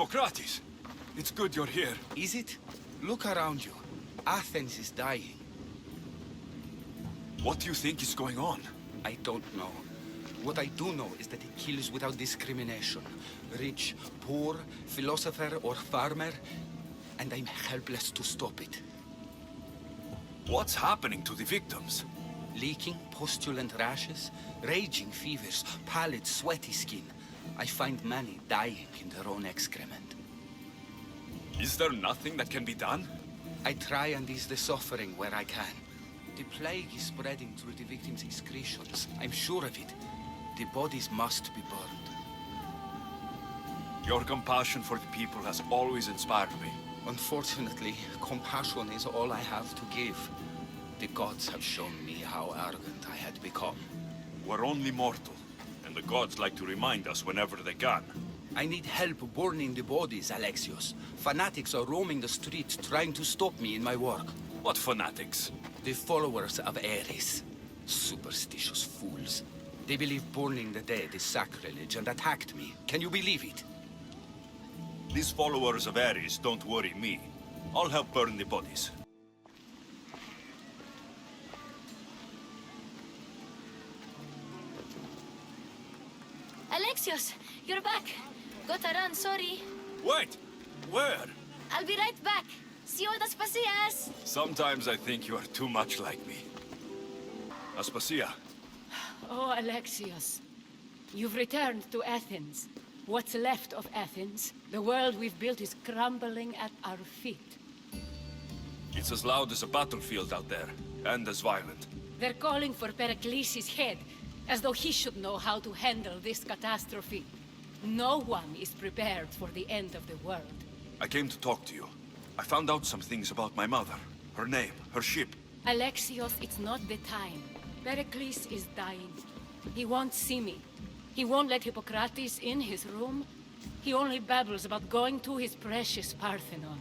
Hippocrates! It's good you're here. Is it? Look around you. Athens is dying. What do you think is going on? I don't know. What I do know is that it kills without discrimination. Rich, poor, philosopher or farmer, and I'm helpless to stop it. What's happening to the victims? Leaking, postulant rashes, raging fevers, pallid, sweaty skin. I find many dying in their own excrement. Is there nothing that can be done? I try and ease the suffering where I can. The plague is spreading through the victims' excretions. I'm sure of it. The bodies must be burned. Your compassion for the people has always inspired me. Unfortunately, compassion is all I have to give. The gods have shown me how arrogant I had become. We're only mortal, and the gods like to remind us whenever they can. I need help burning the bodies, Alexios. Fanatics are roaming the streets trying to stop me in my work. What fanatics? The followers of Ares. Superstitious fools. They believe burning the dead is sacrilege and attacked me. Can you believe it? These followers of Ares don't worry me. I'll help burn the bodies. Alexios, you're back. Gotta run, sorry. Wait! Where? I'll be right back. See you at Aspasias. Sometimes I think you are too much like me. Aspasia. Oh, Alexios. You've returned to Athens. What's left of Athens? The world we've built is crumbling at our feet. It's as loud as a battlefield out there, and as violent. They're calling for Pericles' head, as though he should know how to handle this catastrophe. No one is prepared for the end of the world. I came to talk to you. I found out some things about my mother. Her name, her ship. Alexios, it's not the time. Pericles is dying. He won't see me. He won't let Hippocrates in his room. He only babbles about going to his precious Parthenon.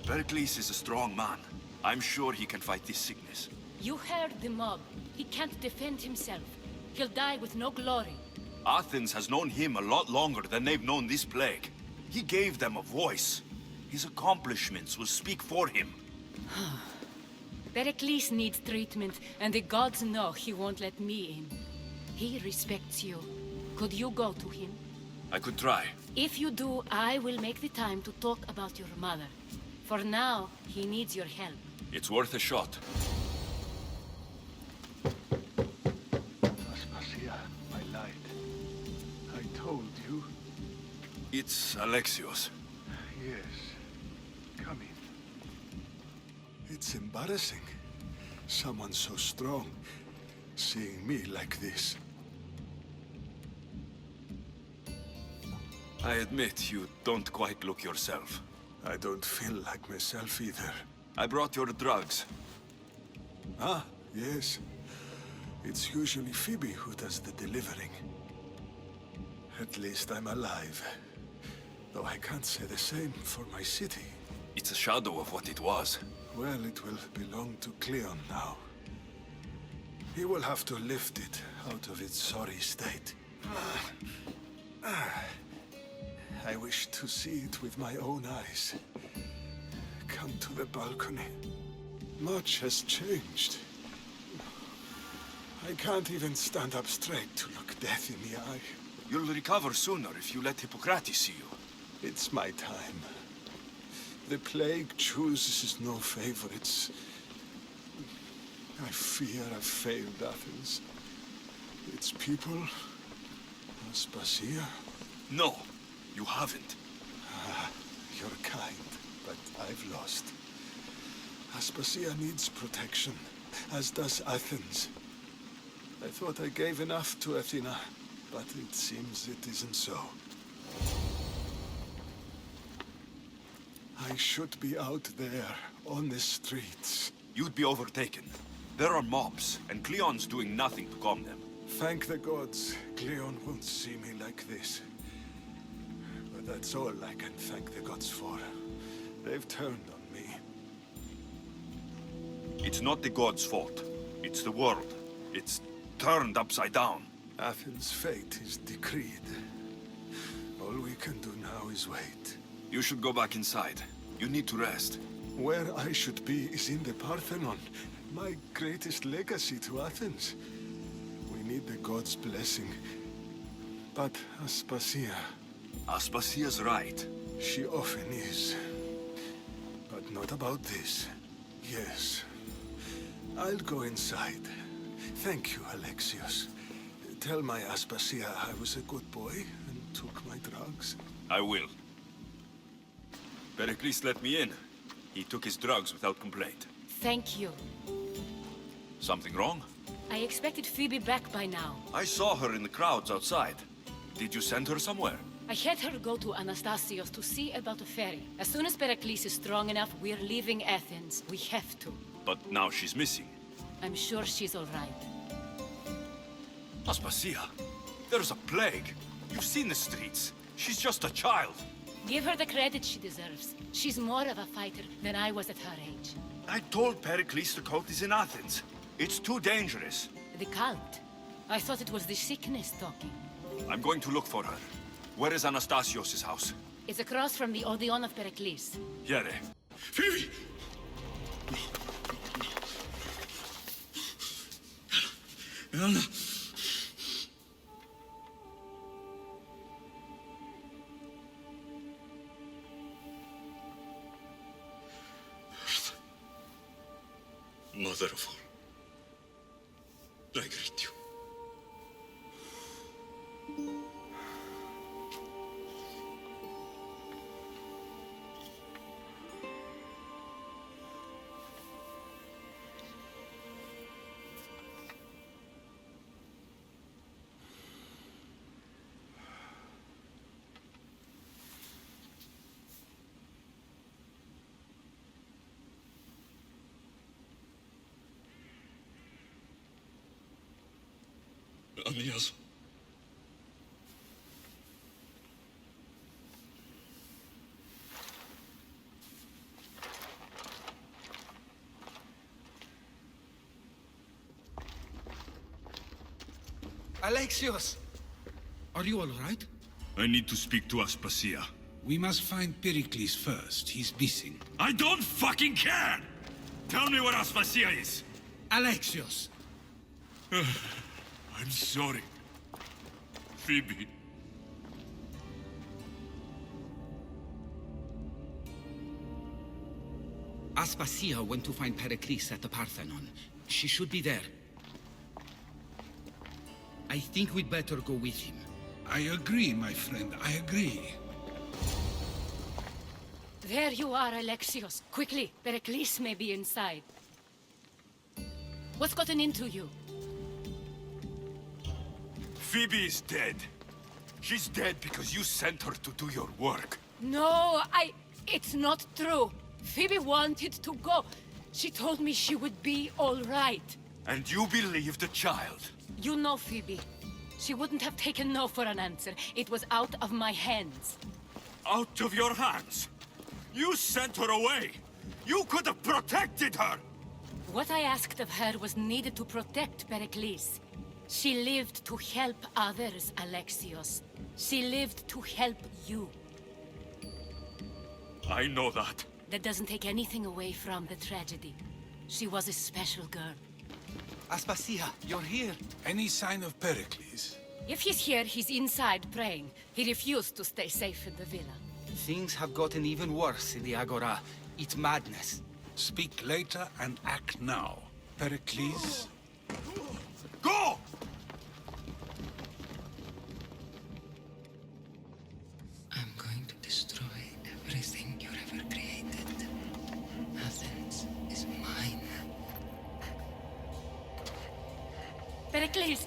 Pericles is a strong man. I'm sure he can fight this sickness. You heard the mob. He can't defend himself. He'll die with no glory. Athens has known him a lot longer than they've known this plague. He gave them a voice. His accomplishments will speak for him. Pericles needs treatment, and the gods know he won't let me in. He respects you. Could you go to him? I could try. If you do, I will make the time to talk about your mother. For now, he needs your help. It's worth a shot. Aspasia, my light. I told you. It's Alexios. Yes. Come in. It's embarrassing. Someone so strong, seeing me like this. I admit you don't quite look yourself. I don't feel like myself either. I brought your drugs. Ah, yes. It's usually Phoebe who does the delivering. At least I'm alive. Though I can't say the same for my city. It's a shadow of what it was. Well, it will belong to Cleon now. He will have to lift it out of its sorry state. I wish to see it with my own eyes. Come to the balcony. Much has changed. I can't even stand up straight to look death in the eye. You'll recover sooner if you let Hippocrates see you. It's my time. The plague chooses no favorites. I fear I've failed Athens. Its people, Aspasia. No, you haven't. You're kind, but I've lost. Aspasia needs protection, as does Athens. I thought I gave enough to Athena, but it seems it isn't so. I should be out there, on the streets. You'd be overtaken. There are mobs, and Cleon's doing nothing to calm them. Thank the gods, Cleon won't see me like this. But that's all I can thank the gods for. They've turned on me. It's not the gods' fault. It's the world. It's turned upside down. Athens' fate is decreed. All we can do now is wait. You should go back inside. You need to rest. Where I should be is in the Parthenon, my greatest legacy to Athens. We need the gods' blessing. But Aspasia, Aspasia's right. she often is. But not about this. Yes. I'll go inside. Thank you, Alexios. Tell my Aspasia I was a good boy and took my drugs. I will. Pericles let me in. He took his drugs without complaint. Thank you. Something wrong? I expected Phoebe back by now. I saw her in the crowds outside. Did you send her somewhere? I had her go to Anastasios to see about a ferry. As soon as Pericles is strong enough, we're leaving Athens. We have to. But now she's missing. I'm sure she's all right. Aspasia, there's a plague. You've seen the streets. She's just a child. Give her the credit she deserves. She's more of a fighter than I was at her age. I told Pericles the cult is in Athens. It's too dangerous. The cult? I thought it was the sickness talking. I'm going to look for her. Where is Anastasios' house? It's across from the Odeon of Pericles. Here. Phoebe! No. Elena! Mother of all, I greet you. Anias. Alexios! Are you all right? I need to speak to Aspasia. We must find Pericles first. He's missing. I don't fucking care! Tell me where Aspasia is! Alexios! I'm sorry. Phoebe. Aspasia went to find Pericles at the Parthenon. She should be there. I think we'd better go with him. I agree, my friend. I agree. There you are, Alexios. Quickly, Pericles may be inside. What's gotten into you? Phoebe is dead. She's dead because you sent her to do your work. No, it's not true. Phoebe wanted to go. She told me she would be all right. And you believed the child. You know Phoebe. She wouldn't have taken no for an answer. It was out of my hands. Out of your hands. You sent her away. You could have protected her. What I asked of her was needed to protect Pericles. She lived to help others, Alexios. She lived to help you. I know that. That doesn't take anything away from the tragedy. She was a special girl. Aspasia, you're here. Any sign of Pericles? If he's here, he's inside praying. He refused to stay safe in the villa. Things have gotten even worse in the Agora. It's madness. Speak later and act now. Pericles? Go! I'm going to destroy everything you ever created. Athens is mine. Pericles!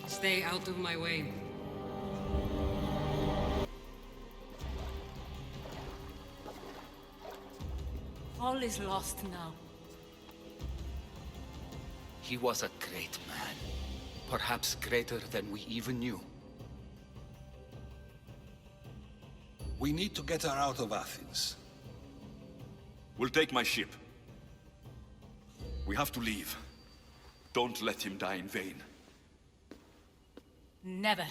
Stay out of my way. All is lost now. He was a great man. Perhaps greater than we even knew. We need to get her out of Athens. We'll take my ship. We have to leave. Don't let him die in vain. Never.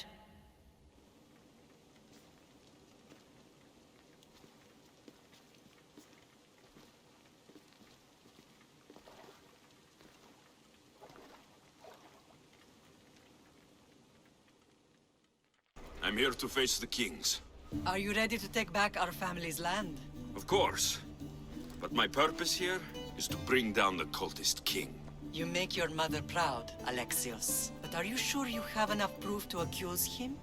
I'm here to face the kings. Are you ready to take back our family's land? Of course. But my purpose here is to bring down the cultist king. You make your mother proud, Alexios. But are you sure you have enough proof to accuse him?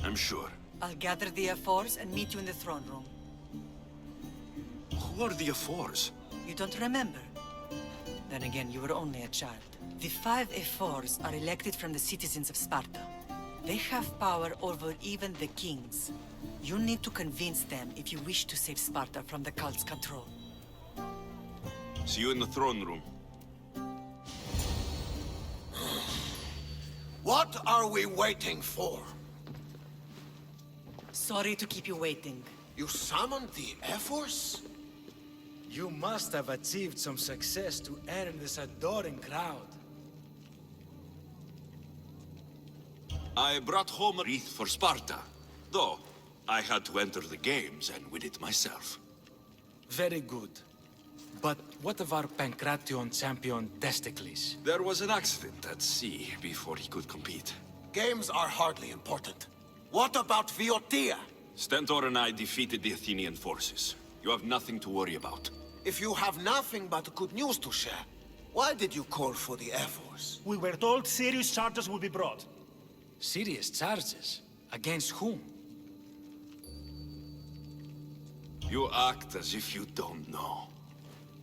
I'm sure. I'll gather the F4s and meet you in the throne room. Who are the F4s? You don't remember? Then again, you were only a child. The 5 F4s are elected from the citizens of Sparta. They have power over even the kings. You need to convince them if you wish to save Sparta from the cult's control. See you in the throne room. What are we waiting for? Sorry to keep you waiting. You summoned the F-Force? You must have achieved some success to earn this adoring crowd. I brought home a wreath for Sparta, though I had to enter the games and win it myself. Very good. But what of our Pancration champion Testicles? There was an accident at sea before he could compete. Games are hardly important. What about Viotia? Stentor and I defeated the Athenian forces. You have nothing to worry about. If you have nothing but good news to share, why did you call for the Air Force? We were told serious charges would be brought. Serious charges? Against whom? You act as if you don't know.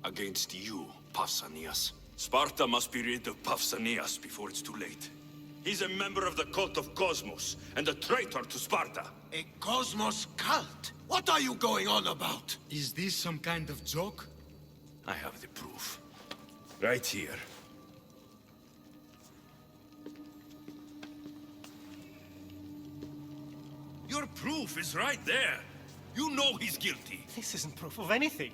Against you, Pausanias. Sparta must be rid of Pausanias before it's too late. He's a member of the cult of Cosmos, and a traitor to Sparta. A Cosmos cult? What are you going on about? Is this some kind of joke? I have the proof. Right here. Your proof is right there. You know he's guilty. This isn't proof of anything.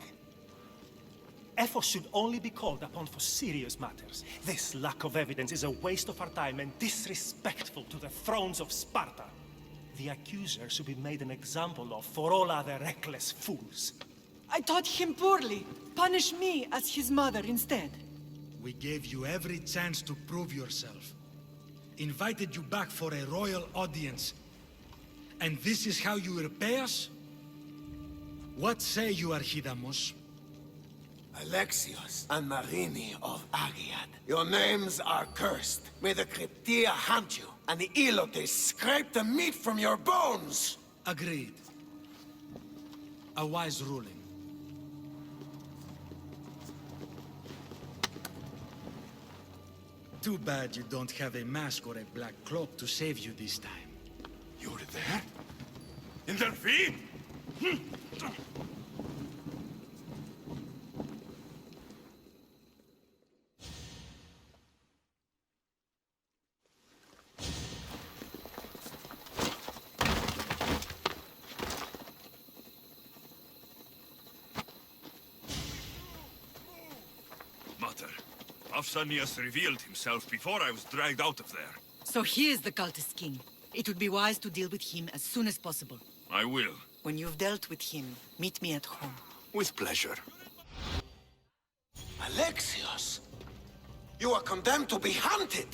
Ephos should only be called upon for serious matters. This lack of evidence is a waste of our time and disrespectful to the thrones of Sparta. The accuser should be made an example of for all other reckless fools. I taught him poorly. Punish me as his mother instead. We gave you every chance to prove yourself. Invited you back for a royal audience. And this is how you repay us? What say you, Archidamos? Alexios and Marini of Agiad. Your names are cursed. May the Cryptia hunt you, and the Elotes scrape the meat from your bones! Agreed. A wise ruling. Too bad you don't have a mask or a black cloak to save you this time. You were there? In their feet? Mother, Pausanias revealed himself before I was dragged out of there. So he is the cultist king. It would be wise to deal with him as soon as possible. I will. When you've dealt with him, meet me at home. With pleasure. Alexios! You are condemned to be hunted!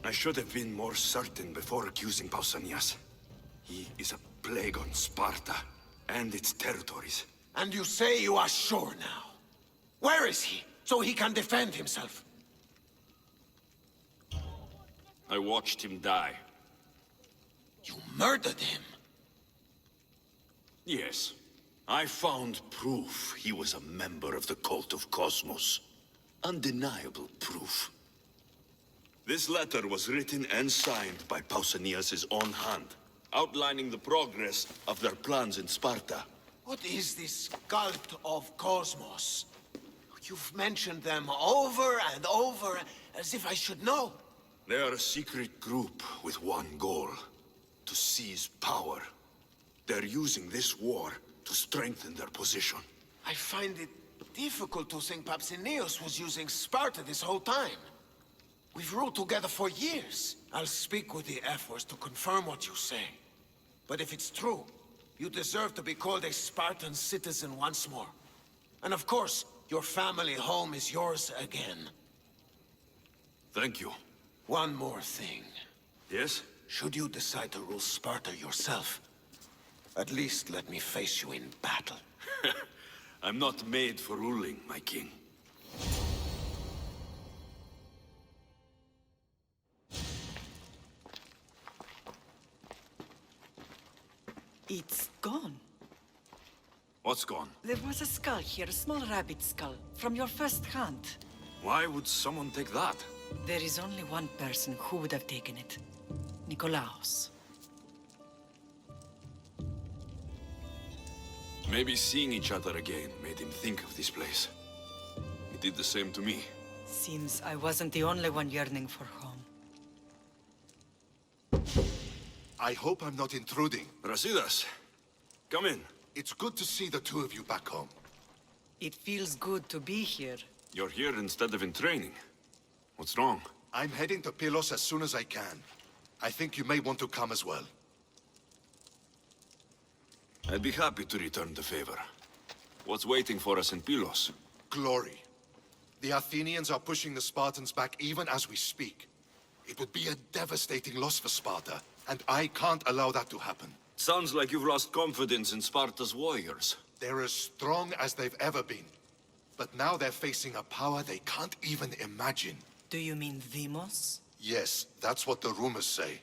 I should have been more certain before accusing Pausanias. He is a plague on Sparta and its territories. And you say you are sure now? Where is he, so he can defend himself? I watched him die. You murdered him? Yes. I found proof he was a member of the cult of Cosmos. Undeniable proof. This letter was written and signed by Pausanias' own hand, outlining the progress of their plans in Sparta. What is this cult of Cosmos? You've mentioned them over and over, as if I should know. They are a secret group with one goal. to seize power. They're using this war to strengthen their position. I find it difficult to think Papsinios was using Sparta this whole time. We've ruled together for years. I'll speak with the F-Force to confirm what you say. But if it's true, you deserve to be called a Spartan citizen once more. And of course, your family home is yours again. Thank you. One more thing. Yes? Should you decide to rule Sparta yourself, at least let me face you in battle. I'm not made for ruling, my king. It's gone. What's gone? There was a skull here, a small rabbit skull, from your first hunt. Why would someone take that? There is only one person who would have taken it. Nikolaos. Maybe seeing each other again made him think of this place. He did the same to me. Seems I wasn't the only one yearning for home. I hope I'm not intruding. Brasidas, come in. It's good to see the two of you back home. It feels good to be here. You're here instead of in training. What's wrong? I'm heading to Pylos as soon as I can. I think you may want to come as well. I'd be happy to return the favor. What's waiting for us in Pylos? Glory. The Athenians are pushing the Spartans back even as we speak. It would be a devastating loss for Sparta, and I can't allow that to happen. Sounds like you've lost confidence in Sparta's warriors. They're as strong as they've ever been. But now they're facing a power they can't even imagine. Do you mean Demos? Yes, that's what the rumors say.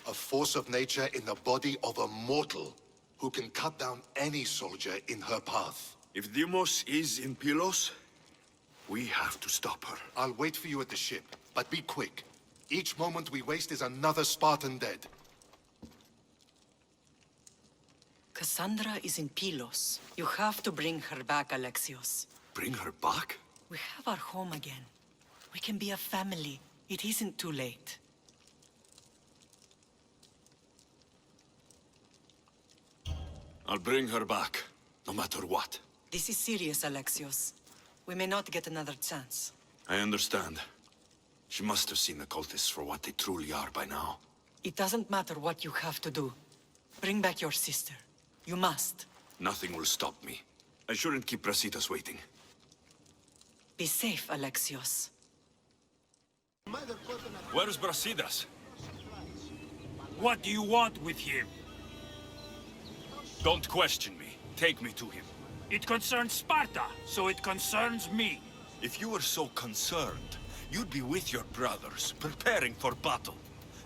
A force of nature in the body of a mortal who can cut down any soldier in her path. If Deimos is in Pylos, we have to stop her. I'll wait for you at the ship, but be quick. Each moment we waste is another Spartan dead. Cassandra is in Pylos. You have to bring her back, Alexios. Bring her back? We have our home again. We can be a family. It isn't too late. I'll bring her back, no matter what. This is serious, Alexios. We may not get another chance. I understand. She must have seen the cultists for what they truly are by now. It doesn't matter what you have to do. Bring back your sister. You must. Nothing will stop me. I shouldn't keep Brasidas waiting. Be safe, Alexios. Where's Brasidas? What do you want with him? Don't question me. Take me to him. It concerns Sparta, so it concerns me. If you were so concerned, you'd be with your brothers, preparing for battle.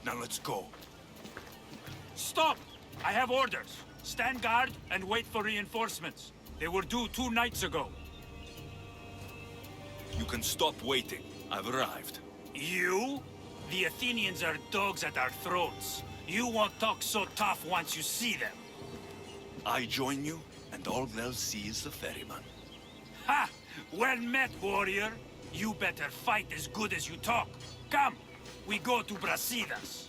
Now let's go. Stop! I have orders. Stand guard and wait for reinforcements. They were due 2 nights ago. You can stop waiting. I've arrived. You? The Athenians are dogs at our throats. You won't talk so tough once you see them. I join you, and all they'll see is the ferryman. Ha! Well met, warrior. You better fight as good as you talk. Come, we go to Brasidas.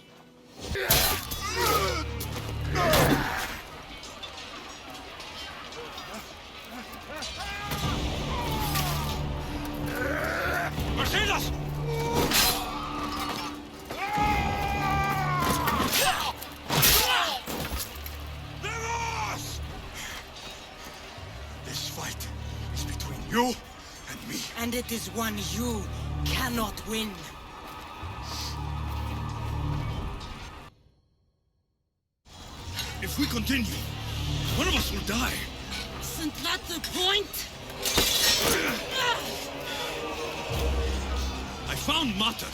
Brasidas! This fight is between you and me. And it is one you cannot win. If we continue, one of us will die. Isn't that the point? I found Mater.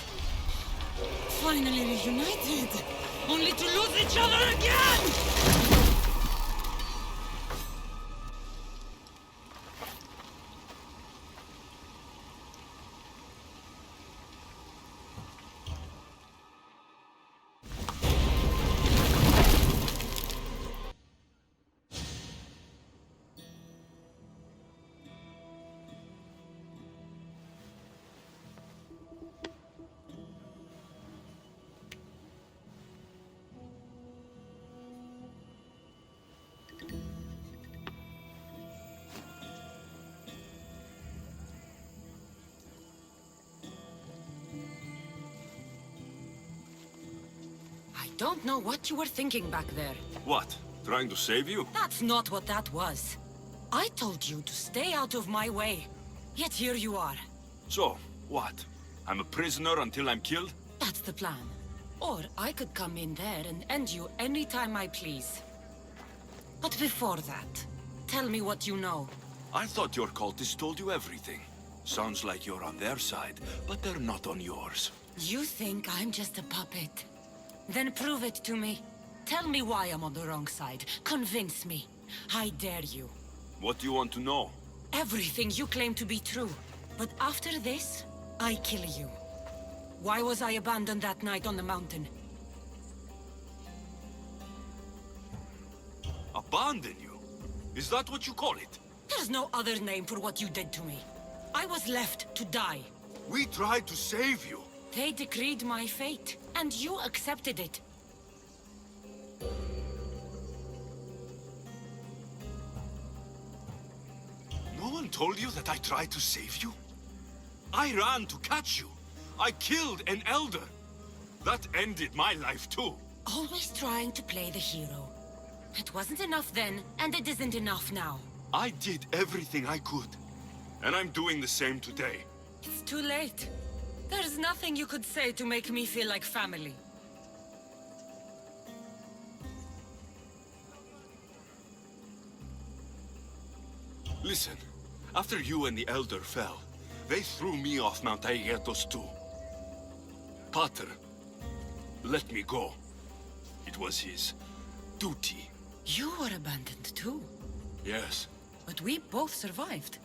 Finally reunited, only to lose each other again! Don't know what you were thinking back there. What? Trying to save you? That's not what that was. I told you to stay out of my way. Yet here you are. So, what? I'm a prisoner until I'm killed? That's the plan. Or I could come in there and end you anytime I please. But before that, tell me what you know. I thought your cultists told you everything. Sounds like you're on their side, but they're not on yours. You think I'm just a puppet? Then prove it to me. Tell me why I'm on the wrong side. Convince me. I dare you. What do you want to know? Everything you claim to be true. But after this, I kill you. Why was I abandoned that night on the mountain? Abandon you? Is that what you call it? There's no other name for what you did to me. I was left to die. We tried to save you. They decreed my fate, and you accepted it. No one told you that I tried to save you? I ran to catch you. I killed an elder. That ended my life too. Always trying to play the hero. It wasn't enough then, and it isn't enough now. I did everything I could. And I'm doing the same today. It's too late. There's nothing you could say to make me feel like family. Listen, after you and the Elder fell, they threw me off Mount Aegetos too. Pater let me go. It was his duty. You were abandoned too. Yes, But we both survived.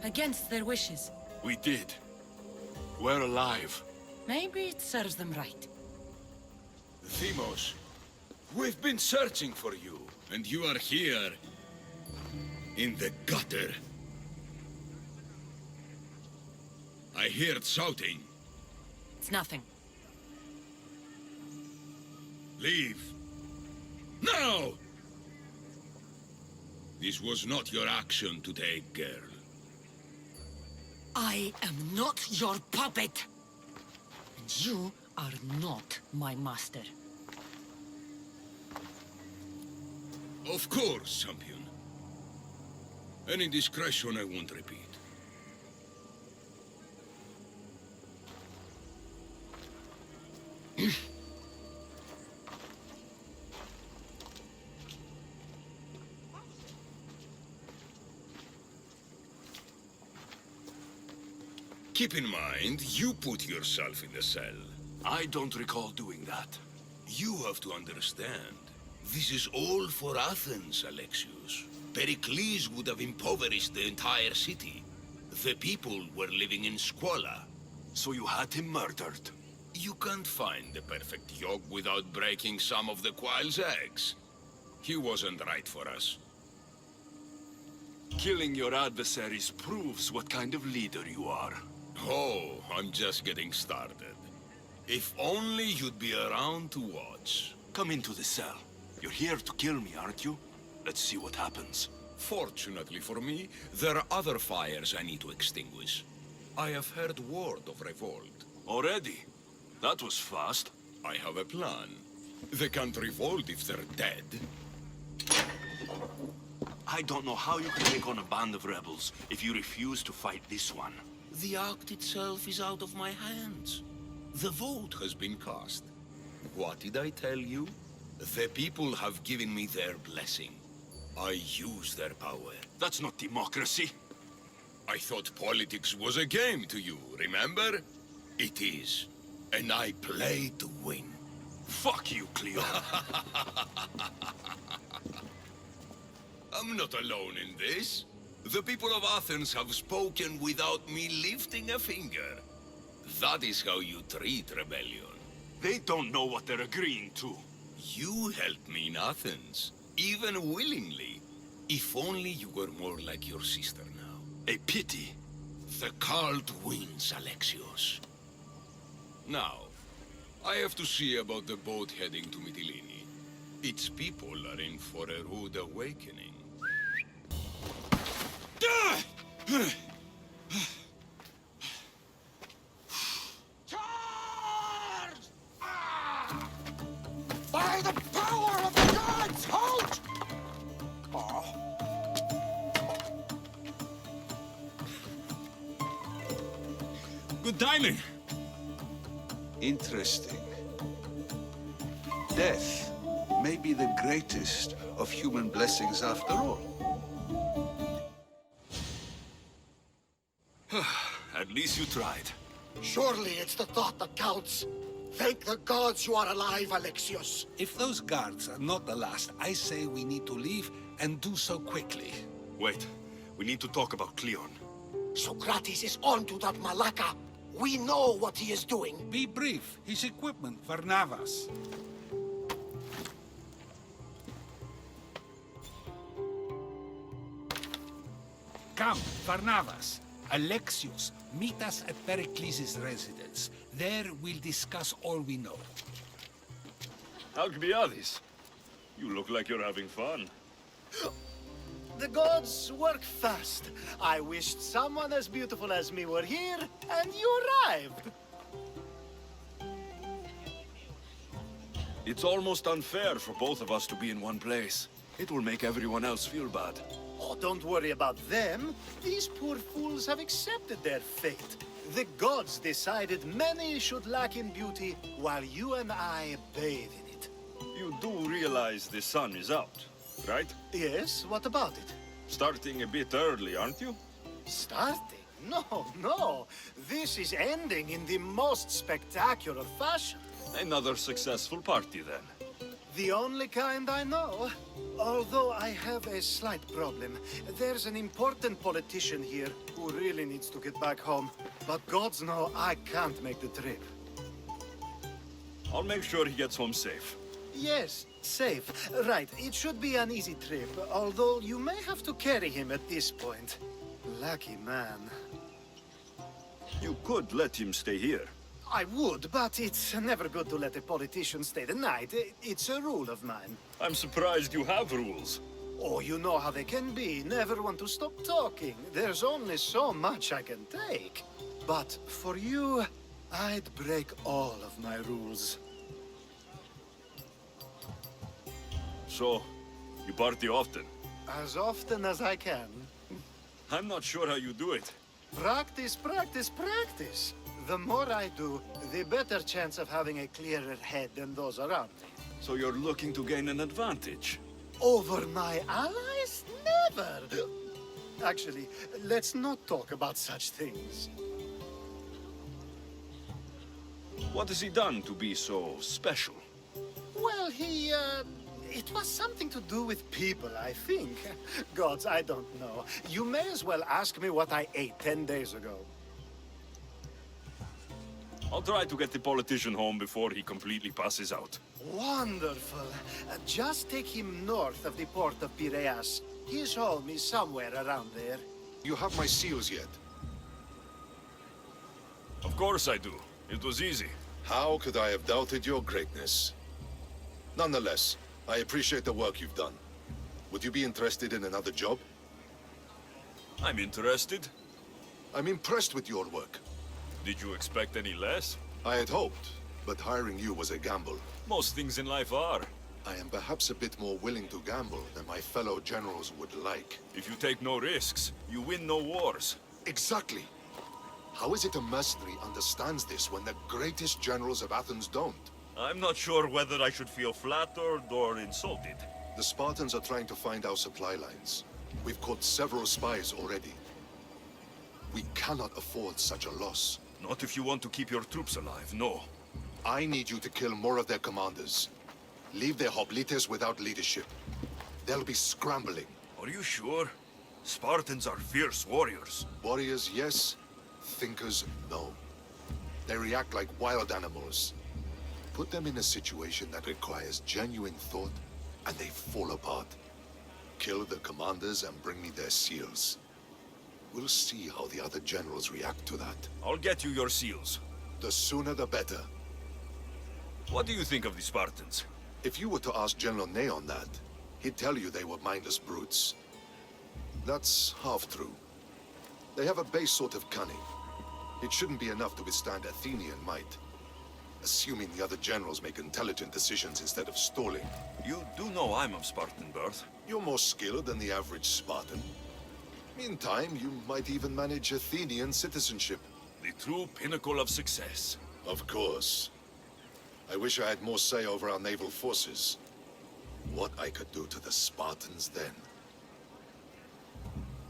Against their wishes. we did. We're alive. Maybe it serves them right. Themos, we've been searching for you, and you are here in the gutter. I heard shouting. It's nothing. Leave. Now! This was not your action to take, girl. I am not your puppet. And you are not my master. Of course, champion. Any indiscretion I won't repeat. Keep in mind, you put yourself in the cell. I don't recall doing that. You have to understand. This is all for Athens, Alexios. Pericles would have impoverished the entire city. The people were living in squalor. So you had him murdered? You can't find the perfect yolk without breaking some of the quail's eggs. He wasn't right for us. Killing your adversaries proves what kind of leader you are. Oh, I'm just getting started. If only you'd be around to watch. Come into the cell. You're here to kill me, aren't you? Let's see what happens. Fortunately for me, there are other fires I need to extinguish. I have heard word of revolt. Already? That was fast. I have a plan. They can't revolt if they're dead. I don't know how you can take on a band of rebels if you refuse to fight this one. The act itself is out of my hands. The vote has been cast. What did I tell you? The people have given me their blessing. I use their power. That's not democracy. I thought politics was a game to you, remember? It is. And I play to win. Fuck you, Cleo. I'm not alone in this. The people of Athens have spoken without me lifting a finger. That is how you treat rebellion. They don't know what they're agreeing to. You helped me in Athens, even willingly. If only you were more like your sister now. A pity. The cult wins, Alexios. Now, I have to see about the boat heading to Mytilene. Its people are in for a rude awakening. Good timing. Interesting. Death may be the greatest of human blessings after all. At least you tried. Surely it's the thought that counts. Thank the gods you are alive, Alexios. If those guards are not the last, I say we need to leave and do so quickly. Wait, we need to talk about Cleon. Socrates is onto that Malaka. We know what he is doing. Be brief. His equipment, Varnavas. Come, Varnavas. Alexios, meet us at Pericles' residence. There we'll discuss all we know. Alcibiades, you look like you're having fun. The gods work fast. I wished someone as beautiful as me were here, and you arrived. It's almost unfair for both of us to be in one place. It will make everyone else feel bad. Oh, don't worry about them. These poor fools have accepted their fate. The gods decided many should lack in beauty, while you and I bathe in it. You do realize the sun is out, right? Yes, what about it? Starting a bit early, aren't you? Starting? No. This is ending in the most spectacular fashion. Another successful party, then. The only kind I know. Although I have a slight problem. There's an important politician here who really needs to get back home. But gods know I can't make the trip. I'll make sure he gets home safe. Yes, safe. Right, it should be an easy trip, although you may have to carry him at this point. Lucky man. You could let him stay here. I would, but it's never good to let a politician stay the night. It's a rule of mine. I'm surprised you have rules. Oh, you know how they can be. Never want to stop talking. There's only so much I can take. But for you, I'd break all of my rules. So, you party often? As often as I can. I'm not sure how you do it. Practice, practice, practice. The more I do, the better chance of having a clearer head than those around me. So you're looking to gain an advantage? Over my allies? Never! Actually, let's not talk about such things. What has he done to be so special? Well, it was something to do with people, I think. Gods, I don't know. You may as well ask me what I ate 10 days ago. I'll try to get the politician home before he completely passes out. Wonderful. Just take him north of the port of Piraeus. His home is somewhere around there. You have my seals yet? Of course I do. It was easy. How could I have doubted your greatness? Nonetheless, I appreciate the work you've done. Would you be interested in another job? I'm interested. I'm impressed with your work. Did you expect any less? I had hoped, but hiring you was a gamble. Most things in life are. I am perhaps a bit more willing to gamble than my fellow generals would like. If you take no risks, you win no wars. Exactly. How is it a mercenary understands this when the greatest generals of Athens don't? I'm not sure whether I should feel flattered or insulted. The Spartans are trying to find our supply lines. We've caught several spies already. We cannot afford such a loss. Not if you want to keep your troops alive, no. I need you to kill more of their commanders. Leave their hoplites without leadership. They'll be scrambling. Are you sure? Spartans are fierce warriors. Warriors, yes. Thinkers, no. They react like wild animals. Put them in a situation that requires genuine thought, and they fall apart. Kill the commanders and bring me their seals. We'll see how the other generals react to that. I'll get you your seals. The sooner the better. What do you think of the Spartans? If you were to ask General Neon that, he'd tell you they were mindless brutes. That's half true. They have a base sort of cunning. It shouldn't be enough to withstand Athenian might. Assuming the other generals make intelligent decisions instead of stalling. You do know I'm of Spartan birth. You're more skilled than the average Spartan. In time, you might even manage Athenian citizenship. The true pinnacle of success. Of course. I wish I had more say over our naval forces. What I could do to the Spartans then.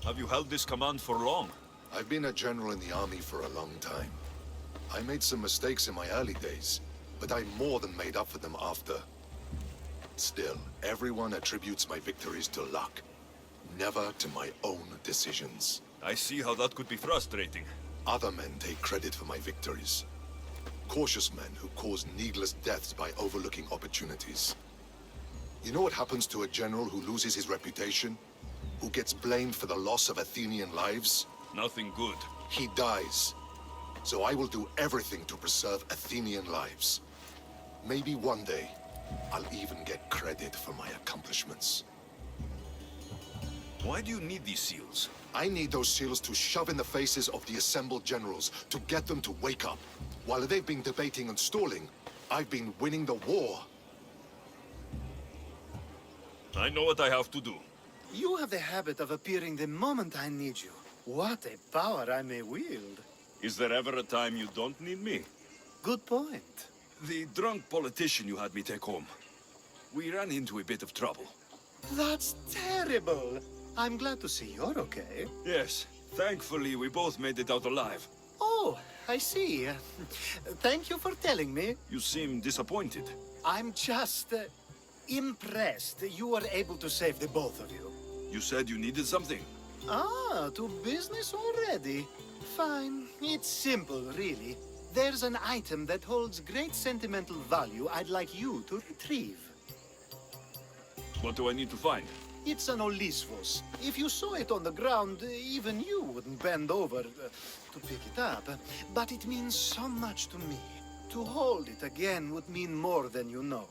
Have you held this command for long? I've been a general in the army for a long time. I made some mistakes in my early days, but I more than made up for them after. Still, everyone attributes my victories to luck, never to my own decisions. I see how that could be frustrating. Other men take credit for my victories. Cautious men who cause needless deaths by overlooking opportunities. You know what happens to a general who loses his reputation? Who gets blamed for the loss of Athenian lives? Nothing good. He dies. So I will do everything to preserve Athenian lives. Maybe one day, I'll even get credit for my accomplishments. Why do you need these seals? I need those seals to shove in the faces of the assembled generals, to get them to wake up. While they've been debating and stalling, I've been winning the war. I know what I have to do. You have the habit of appearing the moment I need you. What a power I may wield. Is there ever a time you don't need me? Good point. The drunk politician you had me take home. We ran into a bit of trouble. That's terrible. I'm glad to see you're okay. Yes, thankfully we both made it out alive. Oh, I see. Thank you for telling me. You seem disappointed. I'm just impressed you were able to save the both of you. You said you needed something. Ah, to business already. Fine. It's simple, really. There's an item that holds great sentimental value I'd like you to retrieve. What do I need to find? It's an Olisvos. If you saw it on the ground, even you wouldn't bend over to pick it up. But it means so much to me. To hold it again would mean more than you know.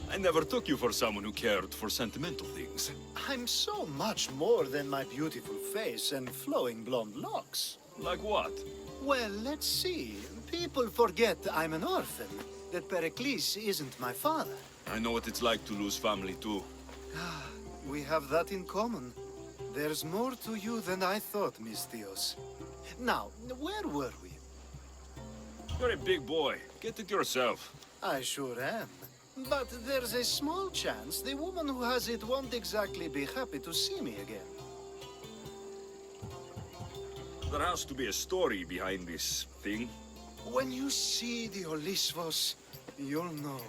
I never took you for someone who cared for sentimental things. I'm so much more than my beautiful face and flowing blonde locks. Like what? Well, let's see. People forget I'm an orphan, that Pericles isn't my father. I know what it's like to lose family too. We have that in common. There's more to you than I thought, Misthios. Now, where were we? You're a big boy. Get it yourself. I sure am. But there's a small chance the woman who has it won't exactly be happy to see me again. There has to be a story behind this thing. When you see the Olisvos, you'll know.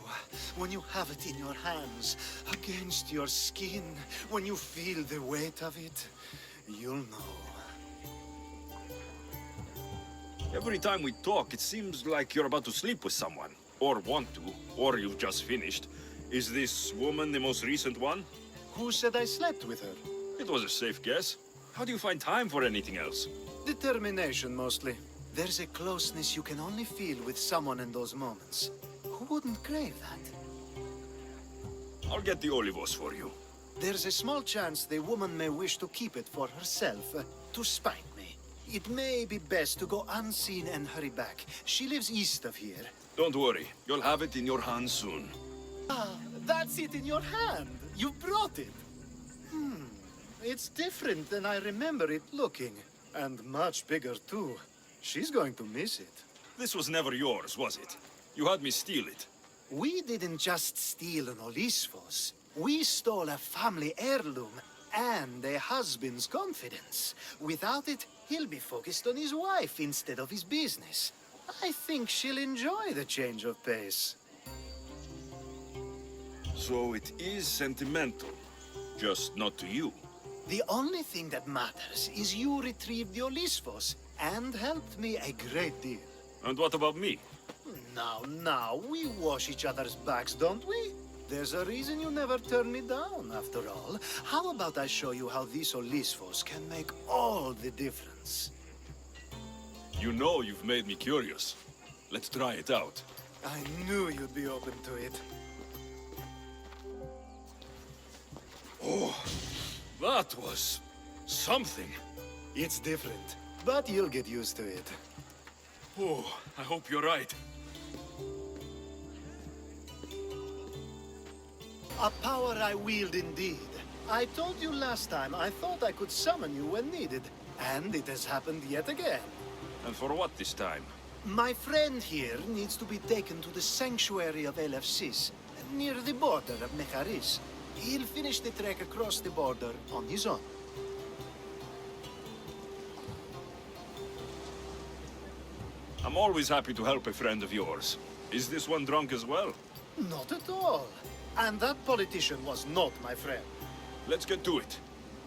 When you have it in your hands, against your skin, when you feel the weight of it, you'll know. Every time we talk, it seems like you're about to sleep with someone. Or want to, or you've just finished. Is this woman the most recent one? Who said I slept with her? It was a safe guess. How do you find time for anything else? Determination, mostly. There's a closeness you can only feel with someone in those moments. Who wouldn't crave that? I'll get the Olivos for you. There's a small chance the woman may wish to keep it for herself, to spite me. It may be best to go unseen and hurry back. She lives east of here. Don't worry. You'll have it in your hands soon. Ah, that's it in your hand. You brought it. It's different than I remember it looking. And much bigger, too. She's going to miss it. This was never yours, was it? You had me steal it. We didn't just steal an Olisvos. We stole a family heirloom and a husband's confidence. Without it, he'll be focused on his wife instead of his business. I think she'll enjoy the change of pace. So it is sentimental, just not to you. The only thing that matters is you retrieved the Olisvos and helped me a great deal. And what about me? Now, we wash each other's backs, don't we? There's a reason you never turn me down, after all. How about I show you how these Olisvos can make all the difference? You know you've made me curious. Let's try it out. I knew you'd be open to it. Oh, that was something. It's different, but you'll get used to it. Oh, I hope you're right. A power I wield indeed. I told you last time I thought I could summon you when needed, and it has happened yet again. And for what this time? My friend here needs to be taken to the sanctuary of Elefsis, near the border of Mecharis. He'll finish the trek across the border on his own. I'm always happy to help a friend of yours. Is this one drunk as well? Not at all. And that politician was not my friend. Let's get to it.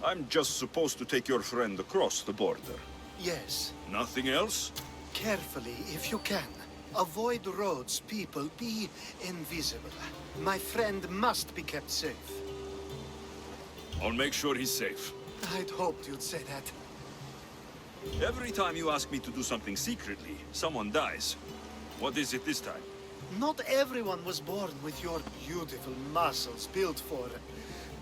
I'm just supposed to take your friend across the border. Yes. Nothing else? Carefully, if you can. Avoid roads, people. Be invisible. My friend must be kept safe. I'll make sure he's safe. I'd hoped you'd say that. Every time you ask me to do something secretly, someone dies. What is it this time? Not everyone was born with your beautiful muscles built for,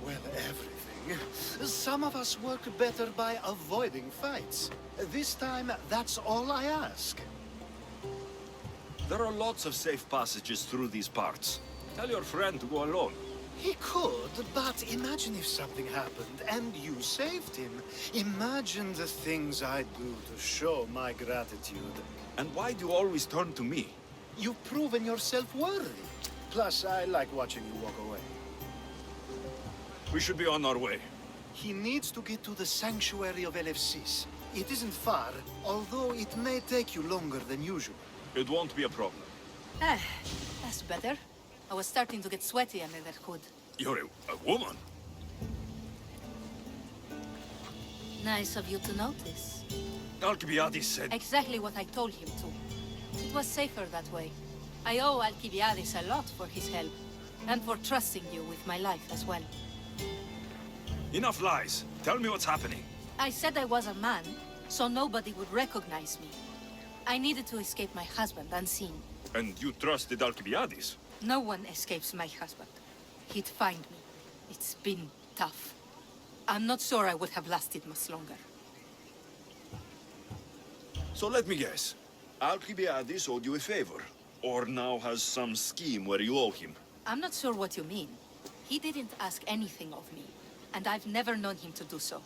well, everything. Some of us work better by avoiding fights. This time, that's all I ask. There are lots of safe passages through these parts. Tell your friend to go alone. He could, but imagine if something happened and you saved him. Imagine the things I'd do to show my gratitude. And why do you always turn to me? You've proven yourself worthy. Plus, I like watching you walk away. We should be on our way. He needs to get to the sanctuary of Elefsis. It isn't far, although it may take you longer than usual. It won't be a problem. That's better. I was starting to get sweaty under that hood. You're a woman. Nice of you to notice. Alcibiades said... Exactly what I told him to. It was safer that way. I owe Alcibiades a lot for his help, and for trusting you with my life as well. Enough lies. Tell me what's happening. I said I was a man, so nobody would recognize me. I needed to escape my husband unseen. And you trusted Alcibiades? No one escapes my husband. He'd find me. It's been tough. I'm not sure I would have lasted much longer. So let me guess. Alcibiades owed you a favor, or now has some scheme where you owe him. I'm not sure what you mean. He didn't ask anything of me, and I've never known him to do so.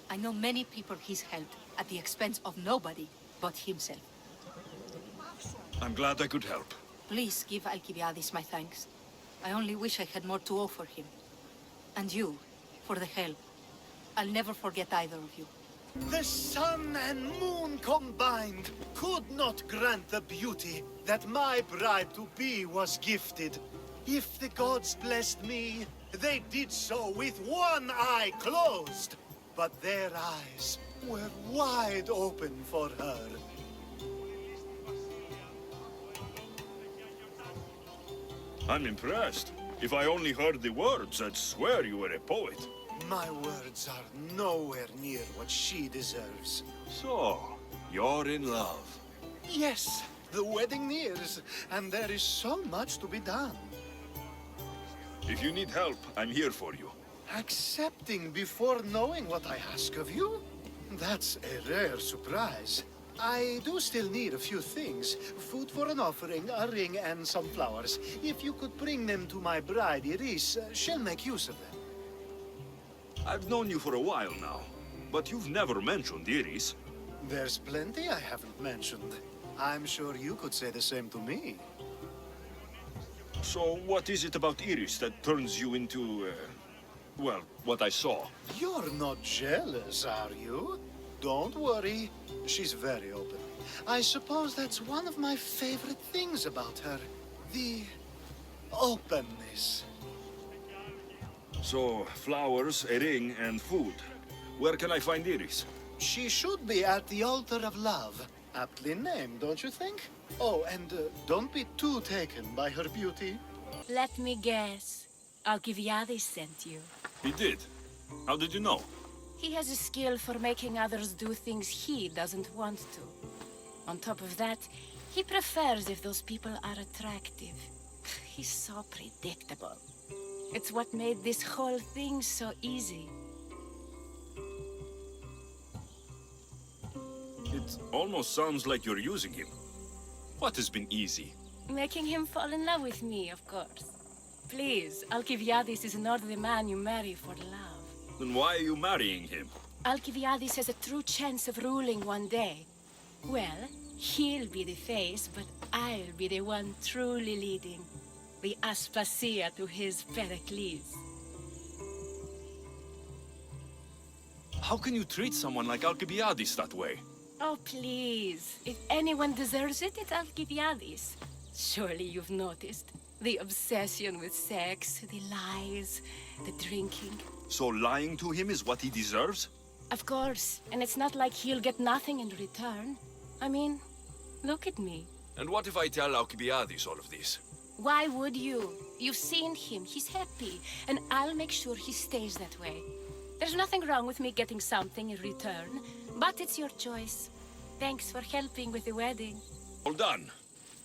I know many people he's helped at the expense of nobody but himself. I'm glad I could help. Please give Alcibiades my thanks. I only wish I had more to offer him. And you, for the help. I'll never forget either of you. The sun and moon combined could not grant the beauty that my bride-to-be was gifted. If the gods blessed me, they did so with one eye closed. But their eyes were wide open for her. I'm impressed. If I only heard the words, I'd swear you were a poet. My words are nowhere near what she deserves. So, you're in love. Yes, the wedding nears, and there is so much to be done. If you need help, I'm here for you. Accepting before knowing what I ask of you? That's a rare surprise. I do still need a few things. Food for an offering, a ring, and some flowers. If you could bring them to my bride, Iris, she'll make use of them. I've known you for a while now, but you've never mentioned Iris. There's plenty I haven't mentioned. I'm sure you could say the same to me. So what is it about Iris that turns you into, well, what I saw? You're not jealous, are you? Don't worry. She's very open. I suppose that's one of my favorite things about her. The openness. So, flowers, a ring, and food. Where can I find Iris? She should be at the altar of love. Aptly named, don't you think? Oh, and don't be too taken by her beauty. Let me guess. Alcibiades sent you. He did. How did you know? He has a skill for making others do things he doesn't want to. On top of that, he prefers if those people are attractive. He's so predictable. It's what made this whole thing so easy. It almost sounds like you're using him. What has been easy? Making him fall in love with me, of course. Please, Alcibiades is not the man you marry for love. Then why are you marrying him? Alcibiades has a true chance of ruling one day. Well, he'll be the face, but I'll be the one truly leading. The Aspasia to his Pericles. How can you treat someone like Alcibiades that way? Oh, please. If anyone deserves it, it's Alcibiades. Surely you've noticed. The obsession with sex, the lies, the drinking. So lying to him is what he deserves? Of course. And it's not like he'll get nothing in return. I mean, look at me. And what if I tell Alcibiades all of this? Why would you? You've seen him. He's happy. And I'll make sure he stays that way. There's nothing wrong with me getting something in return. But it's your choice. Thanks for helping with the wedding. All done.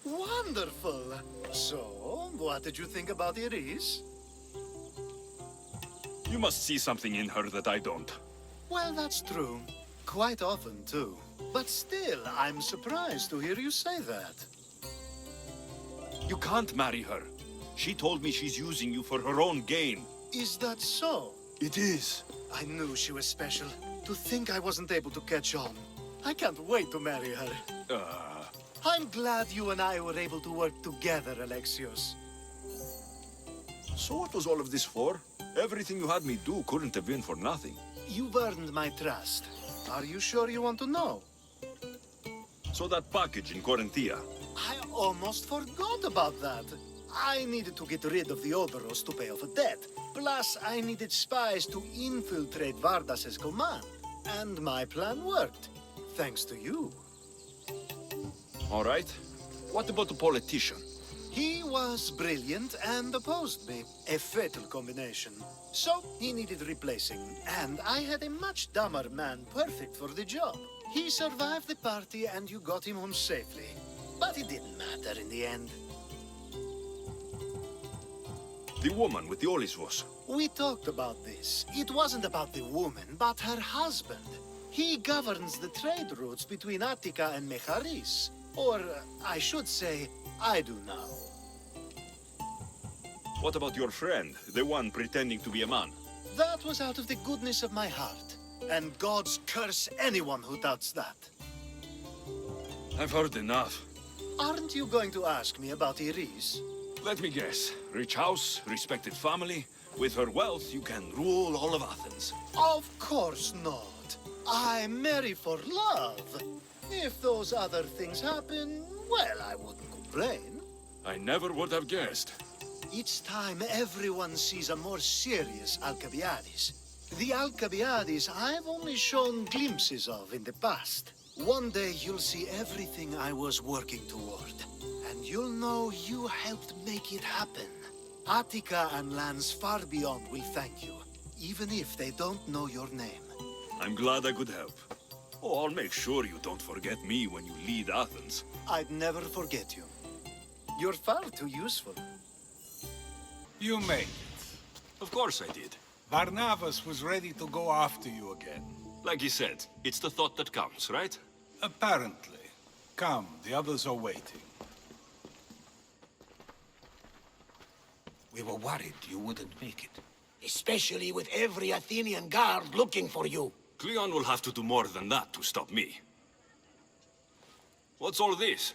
Wonderful. So, what did you think about Iris? You must see something in her that I don't. Well, that's true. Quite often, too. But still, I'm surprised to hear you say that. You can't marry her. She told me she's using you for her own gain. Is that so? It is. I knew she was special. To think I wasn't able to catch on. I can't wait to marry her. I'm glad you and I were able to work together, Alexios. So what was all of this for? Everything you had me do couldn't have been for nothing. You've earned my trust. Are you sure you want to know? So that package in Corinthia. I almost forgot about that. I needed to get rid of the Oberos to pay off a debt. Plus, I needed spies to infiltrate Vardas's command. And my plan worked. Thanks to you. All right. What about the politician? He was brilliant and opposed me. A fatal combination. So, he needed replacing. And I had a much dumber man perfect for the job. He survived the party and you got him home safely. But it didn't matter in the end. The woman with the Olisvos. We talked about this. It wasn't about the woman, but her husband. He governs the trade routes between Attika and Mecharis. Or, I should say, I do now. What about your friend, the one pretending to be a man? That was out of the goodness of my heart. And God's curse anyone who doubts that. I've heard enough. Aren't you going to ask me about Iris? Let me guess. Rich house, respected family. With her wealth, you can rule all of Athens. Of course not. I marry for love. If those other things happen, well, I wouldn't complain. I never would have guessed. Each time everyone sees a more serious Alcibiades. The Alcibiades I've only shown glimpses of in the past. One day you'll see everything I was working toward. And you'll know you helped make it happen. Attica and lands far beyond will thank you, even if they don't know your name. I'm glad I could help. Oh, I'll make sure you don't forget me when you lead Athens. I'd never forget you. You're far too useful. You made it. Of course I did. Barnabas was ready to go after you again. Like he said, it's the thought that counts, right? Apparently. Come, the others are waiting. We were worried you wouldn't make it. Especially with every Athenian guard looking for you. Cleon will have to do more than that to stop me. What's all this?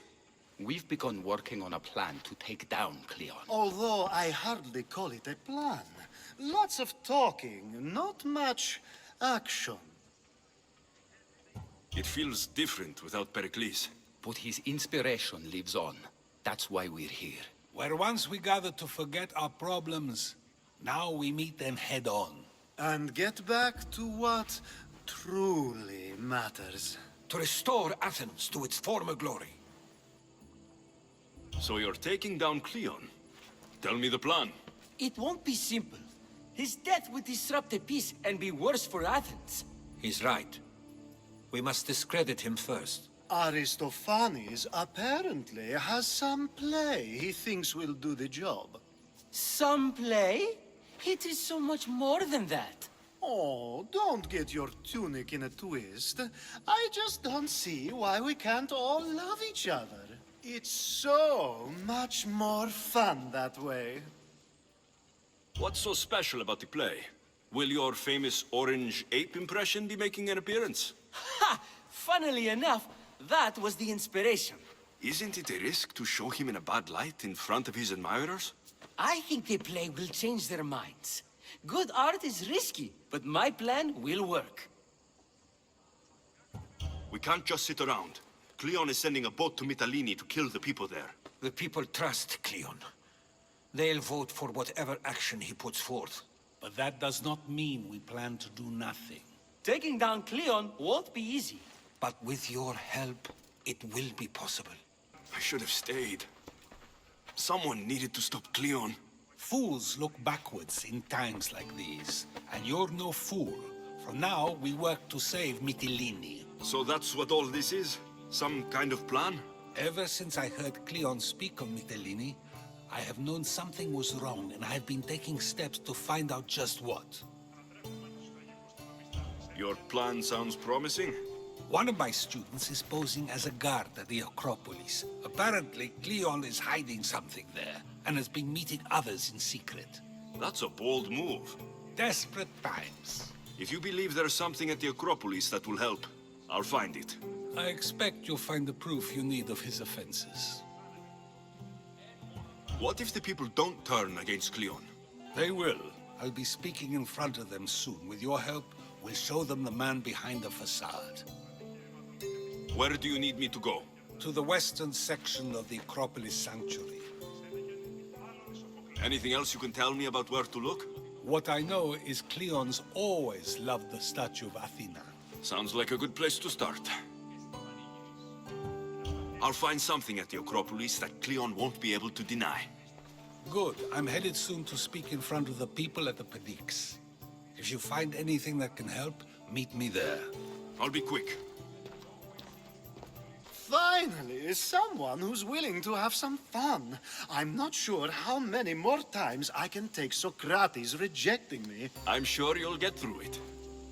We've begun working on a plan to take down Cleon. Although I hardly call it a plan. Lots of talking, not much action. It feels different without Pericles. But his inspiration lives on. That's why we're here. Where once we gathered to forget our problems, now we meet them head on. And get back to what truly matters. To restore Athens to its former glory. So you're taking down Cleon? Tell me the plan. It won't be simple. His death would disrupt the peace and be worse for Athens. He's right. We must discredit him first. Aristophanes apparently has some play he thinks will do the job. Some play? It is so much more than that. Oh, don't get your tunic in a twist. I just don't see why we can't all love each other. It's so much more fun that way. What's so special about the play? Will your famous orange ape impression be making an appearance? Ha! Funnily enough, That was the inspiration. Isn't it a risk to show him in a bad light in front of his admirers? I think the play will change their minds. Good art is risky, but my plan will work. We can't just sit around. Cleon is sending a boat to Mytilene to kill the people there. The people trust Cleon. They'll vote for whatever action he puts forth. But that does not mean we plan to do nothing. Taking down Cleon won't be easy. But with your help, it will be possible. I should have stayed. Someone needed to stop Cleon. Fools look backwards in times like these. And you're no fool. From now, we work to save Mytilene. So that's what all this is? Some kind of plan? Ever since I heard Cleon speak of Mytilene, I have known something was wrong, and I have been taking steps to find out just what. Your plan sounds promising. One of my students is posing as a guard at the Acropolis. Apparently, Cleon is hiding something there, and has been meeting others in secret. That's a bold move. Desperate times. If you believe there's something at the Acropolis that will help, I'll find it. I expect you'll find the proof you need of his offenses. What if the people don't turn against Cleon? They will. I'll be speaking in front of them soon. With your help, we'll show them the man behind the facade. Where do you need me to go? To the western section of the Acropolis Sanctuary. Anything else you can tell me about where to look? What I know is Cleon's always loved the statue of Athena. Sounds like a good place to start. I'll find something at the Acropolis that Cleon won't be able to deny. Good. I'm headed soon to speak in front of the people at the Pnyx. If you find anything that can help, meet me there. I'll be quick. Finally, someone who's willing to have some fun. I'm not sure how many more times I can take Socrates rejecting me. I'm sure you'll get through it.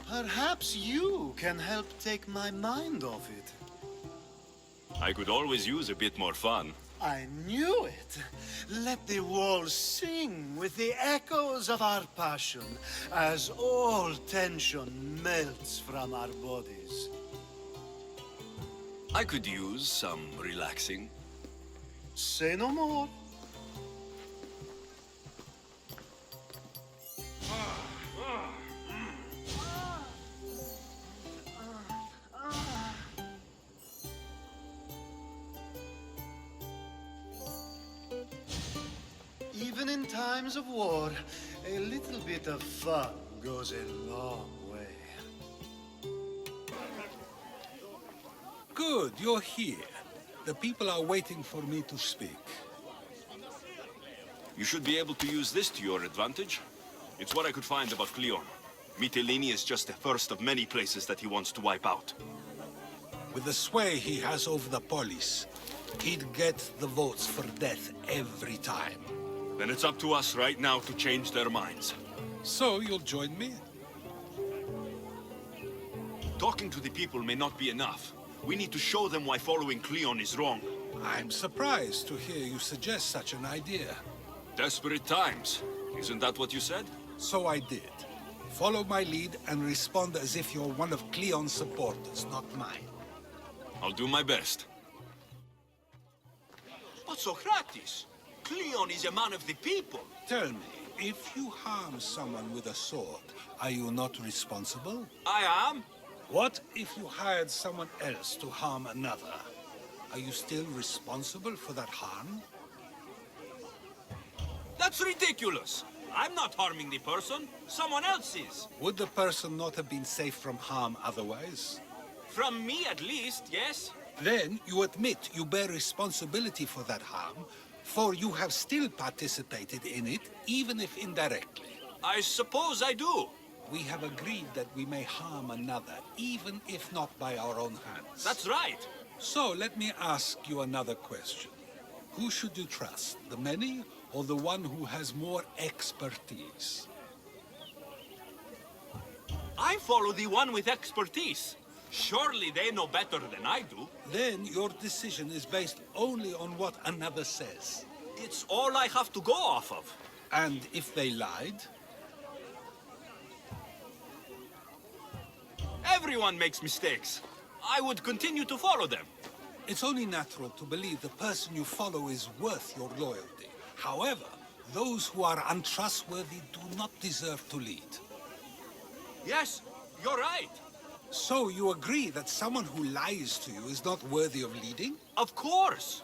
Perhaps you can help take my mind off it. I could always use a bit more fun. I knew it. Let the walls sing with the echoes of our passion as all tension melts from our bodies. I could use some relaxing. Say no more. Even in times of war, a little bit of fun goes a long way. Good, you're here. The people are waiting for me to speak. You should be able to use this to your advantage. It's what I could find about Cleon. Mytilene is just the first of many places that he wants to wipe out. With the sway he has over the polis, he'd get the votes for death every time. Then it's up to us right now to change their minds. So you'll join me? Talking to the people may not be enough. We need to show them why following Cleon is wrong. I'm surprised to hear you suggest such an idea. Desperate times. Isn't that what you said? So I did. Follow my lead and respond as if you're one of Cleon's supporters, not mine. I'll do my best. But Socrates, Cleon is a man of the people. Tell me, if you harm someone with a sword, are you not responsible? I am. What if you hired someone else to harm another? Are you still responsible for that harm? That's ridiculous. I'm not harming the person. Someone else is. Would the person not have been safe from harm otherwise? From me, at least, yes. Then you admit you bear responsibility for that harm, for you have still participated in it, even if indirectly. I suppose I do. We have agreed that we may harm another, even if not by our own hands. That's right. So let me ask you another question. Who should you trust, the many or the one who has more expertise? I follow the one with expertise. Surely they know better than I do. Then your decision is based only on what another says. It's all I have to go off of. And if they lied? Everyone makes mistakes. I would continue to follow them. It's only natural to believe the person you follow is worth your loyalty. However, those who are untrustworthy do not deserve to lead. Yes, you're right. So you agree that someone who lies to you is not worthy of leading? Of course.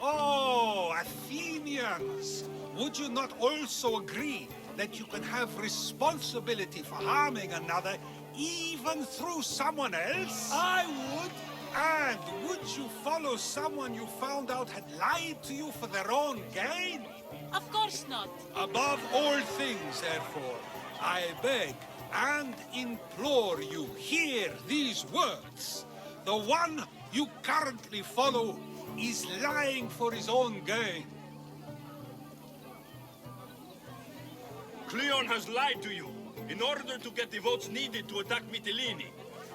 Oh, Athenians! Would you not also agree that you can have responsibility for harming another even through someone else? I would. And would you follow someone you found out had lied to you for their own gain? Of course not. Above all things, therefore, I beg and implore you, hear these words. The one you currently follow is lying for his own gain. Cleon has lied to you in order to get the votes needed to attack Mytilene.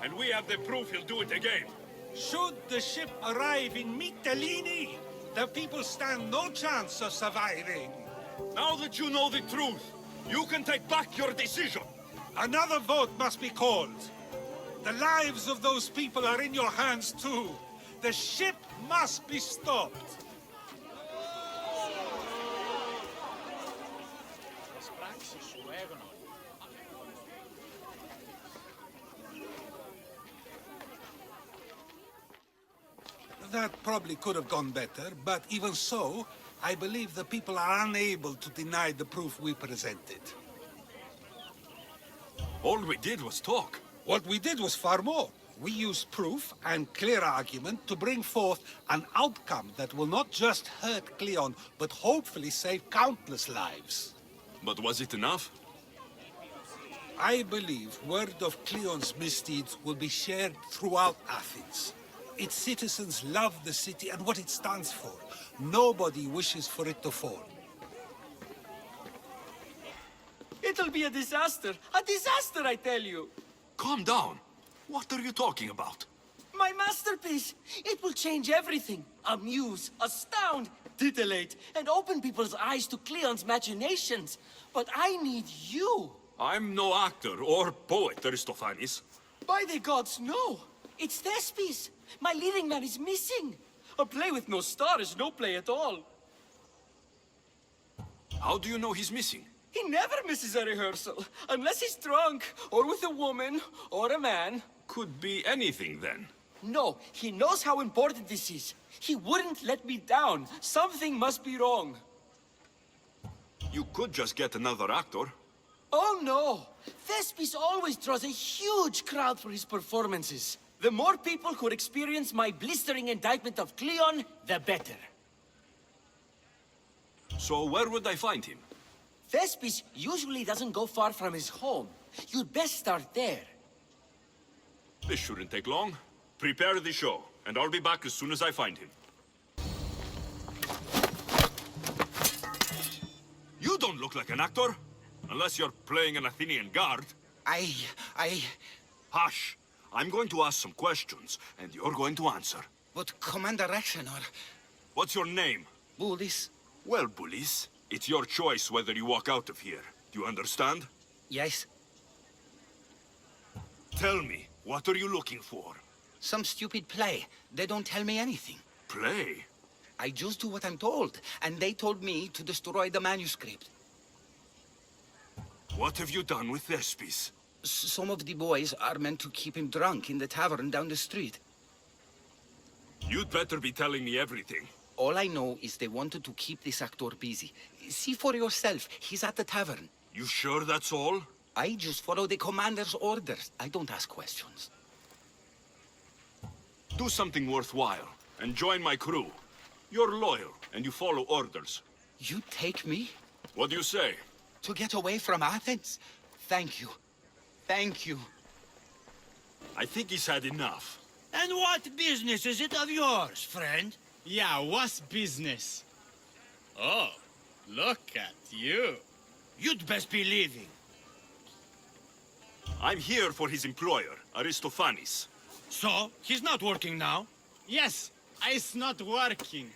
And we have the proof he'll do it again. Should the ship arrive in Mytilene, the people stand no chance of surviving. Now that you know the truth, you can take back your decision. Another vote must be called. The lives of those people are in your hands too. The ship must be stopped. That probably could have gone better, but even so, I believe the people are unable to deny the proof we presented. All we did was talk. What we did was far more. We used proof and clear argument to bring forth an outcome that will not just hurt Cleon, but hopefully save countless lives. But was it enough? I believe word of Cleon's misdeeds will be shared throughout Athens. Its citizens love the city and what it stands for. Nobody wishes for it to fall. It'll be a disaster. A disaster, I tell you. Calm down. What are you talking about? My masterpiece. It will change everything. Amuse, astound, titillate, and open people's eyes to Cleon's machinations. But I need you. I'm no actor or poet, Aristophanes. By the gods, no. It's Thespis. My leading man is missing. A play with no star is no play at all. How do you know he's missing? He never misses a rehearsal, unless he's drunk, or with a woman, or a man. Could be anything, then. No, he knows how important this is. He wouldn't let me down. Something must be wrong. You could just get another actor. Oh no! Thespis always draws a huge crowd for his performances. The more people who experience my blistering indictment of Cleon, the better. So where would I find him? Thespis usually doesn't go far from his home. You'd best start there. This shouldn't take long. Prepare the show, and I'll be back as soon as I find him. You don't look like an actor, unless you're playing an Athenian guard. Hush! I'm going to ask some questions, and you're going to answer. But Commander Rexenor... What's your name? Bullis. Well, Bullis, it's your choice whether you walk out of here. Do you understand? Yes. Tell me, what are you looking for? Some stupid play. They don't tell me anything. Play? I just do what I'm told, and they told me to destroy the manuscript. What have you done with Thespis? Some of the boys are meant to keep him drunk in the tavern down the street. You'd better be telling me everything. All I know is they wanted to keep this actor busy. See for yourself, he's at the tavern. You sure that's all? I just follow the commander's orders. I don't ask questions. Do something worthwhile, and join my crew. You're loyal, and you follow orders. You take me? What do you say? To get away from Athens? Thank you. Thank you. I think he's had enough. And what business is it of yours, friend? Yeah, what's business? Oh, look at you. You'd best be leaving. I'm here for his employer, Aristophanes. So, he's not working now? Yes, it's not working.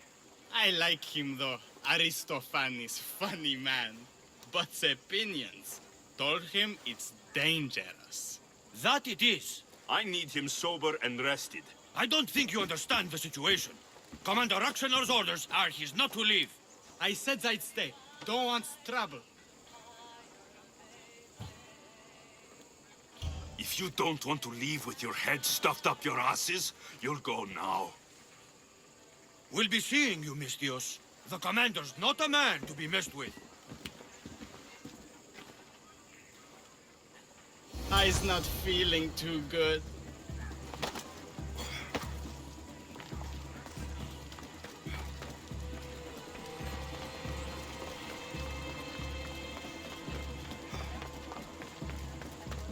I like him though. Aristophanes, funny man. But the opinions told him it's dangerous. That it is. I need him sober and rested. I don't think you understand the situation. Commander Rakshanor's orders are he's not to leave. I said I'd stay. Don't want trouble. If you don't want to leave with your head stuffed up your asses, you'll go now. We'll be seeing you, Mistios. The commander's not a man to be messed with. I's not feeling too good.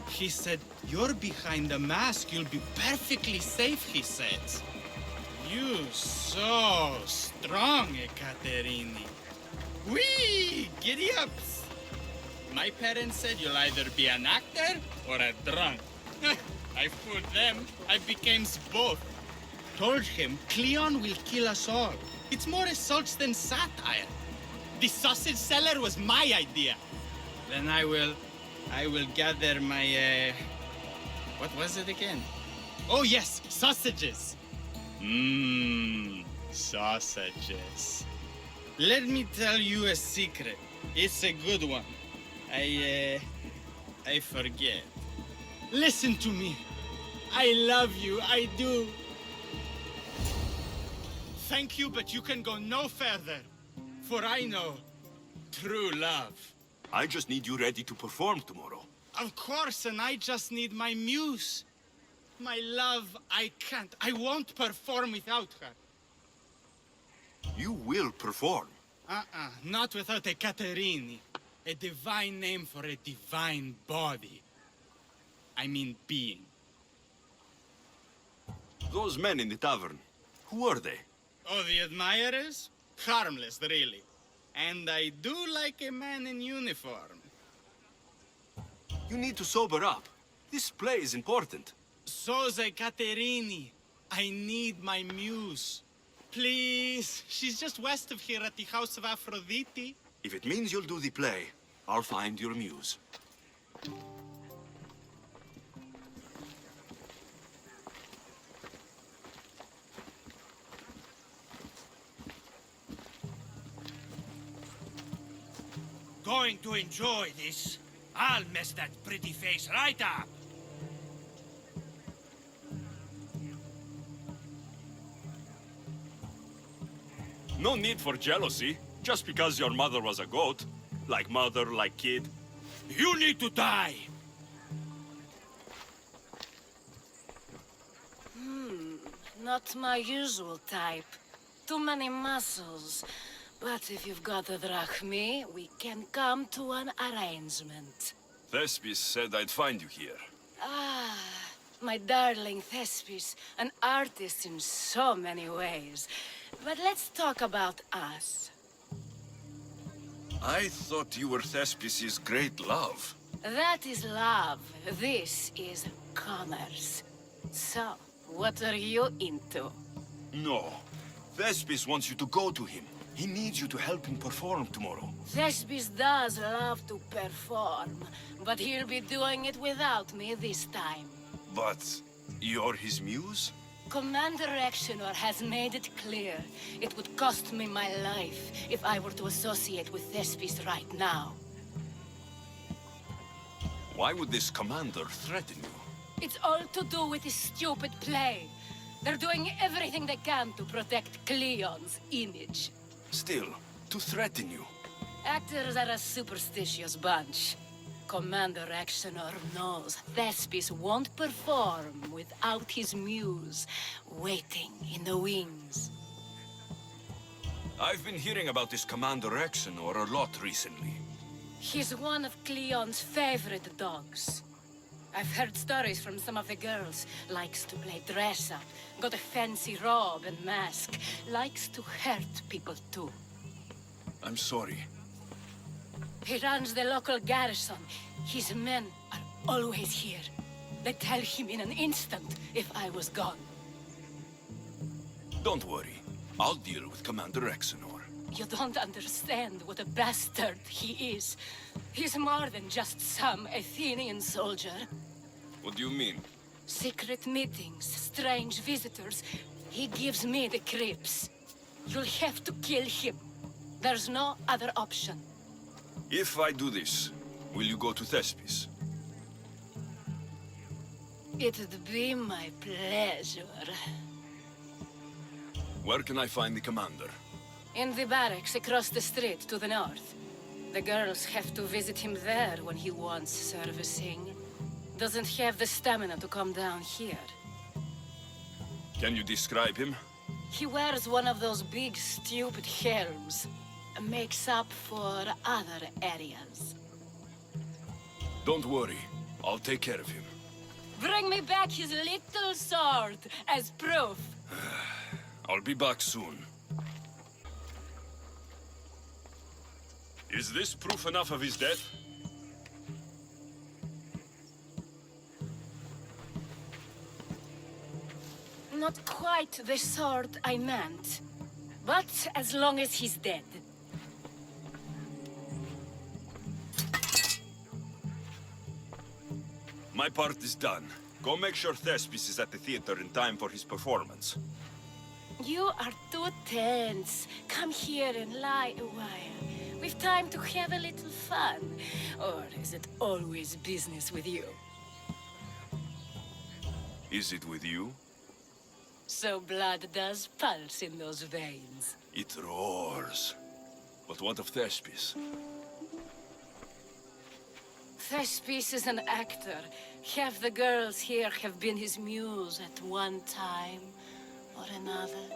He said, you're behind the mask, you'll be perfectly safe, he says. You so strong, Ekaterini. Whee! Giddy-ups! My parents said you'll either be an actor or a drunk. I fooled them. I became both. Told him Cleon will kill us all. It's more assaults than satire. The sausage seller was my idea. Then I will gather my, what was it again? Oh yes, sausages. Sausages. Let me tell you a secret. It's a good one. I forget. Listen to me. I love you, I do. Thank you, but you can go no further. For I know true love. I just need you ready to perform tomorrow. Of course, and I just need my muse. My love, I can't. I won't perform without her. You will perform. Not without a Caterini. A divine name for a divine body. I mean being. Those men in the tavern, who are they? Oh, the admirers? Harmless, really. And I do like a man in uniform. You need to sober up. This play is important. So's a Caterini. I need my muse. Please, she's just west of here at the House of Aphrodite. If it means you'll do the play, I'll find your muse. Going to enjoy this. I'll mess that pretty face right up. No need for jealousy, just because your mother was a goat. Like mother, like kid. You need to die! Not my usual type. Too many muscles. But if you've got the drachmi, we can come to an arrangement. Thespis said I'd find you here. Ah, my darling Thespis, an artist in so many ways. But let's talk about us. I thought you were Thespis' great love. That is love. This is commerce. So, what are you into? No. Thespis wants you to go to him. He needs you to help him perform tomorrow. Thespis does love to perform, but he'll be doing it without me this time. But you're his muse? Commander Rexenor has made it clear it would cost me my life if I were to associate with Thespis right now. Why would this commander threaten you? It's all to do with this stupid play. They're doing everything they can to protect Cleon's image. Still, to threaten you. Actors are a superstitious bunch. Commander Rexenor knows Thespis won't perform without his muse waiting in the wings. I've been hearing about this Commander Rexenor a lot recently. He's one of Cleon's favorite dogs. I've heard stories from some of the girls. Likes to play dress-up, got a fancy robe and mask. Likes to hurt people too. I'm sorry. He runs the local garrison. His men are always here. They tell him in an instant if I was gone. Don't worry. I'll deal with Commander Rexenor. You don't understand what a bastard he is. He's more than just some Athenian soldier. What do you mean? Secret meetings, strange visitors. He gives me the creeps. You'll have to kill him. There's no other option. If I do this, will you go to Thespis? It'd be my pleasure. Where can I find the commander? In the barracks across the street to the north. The girls have to visit him there when he wants servicing. Doesn't have the stamina to come down here. Can you describe him? He wears one of those big, stupid helms. Makes up for other areas. Don't worry. I'll take care of him. Bring me back his little sword as proof. I'll be back soon. Is this proof enough of his death? Not quite the sword I meant. But as long as he's dead. My part is done. Go make sure Thespis is at the theater in time for his performance. You are too tense. Come here and lie a while. We've time to have a little fun. Or is it always business with you? Is it with you? So blood does pulse in those veins. It roars. But what of Thespis? Thespis is an actor. Half the girls here have been his muse at one time or another.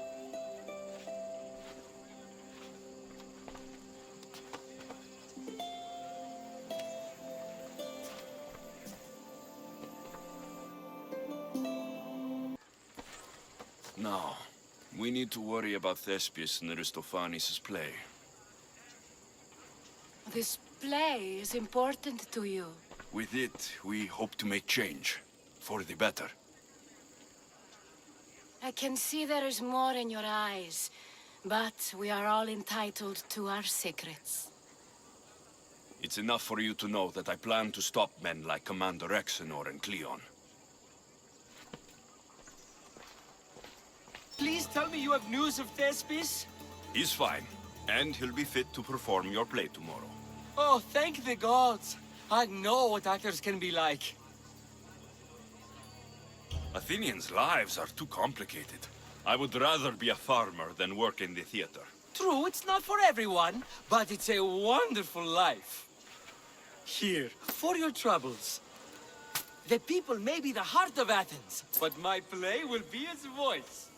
Now, we need to worry about Thespis and Aristophanes' play. This play is important to you. With it, we hope to make change. For the better. I can see there is more in your eyes, but we are all entitled to our secrets. It's enough for you to know that I plan to stop men like Commander Exenor and Cleon. Please tell me you have news of Thespis? He's fine, and he'll be fit to perform your play tomorrow. Oh, thank the gods. I know what actors can be like. Athenians' lives are too complicated. I would rather be a farmer than work in the theater. True, it's not for everyone, but it's a wonderful life. Here, for your troubles. The people may be the heart of Athens, but my play will be its voice.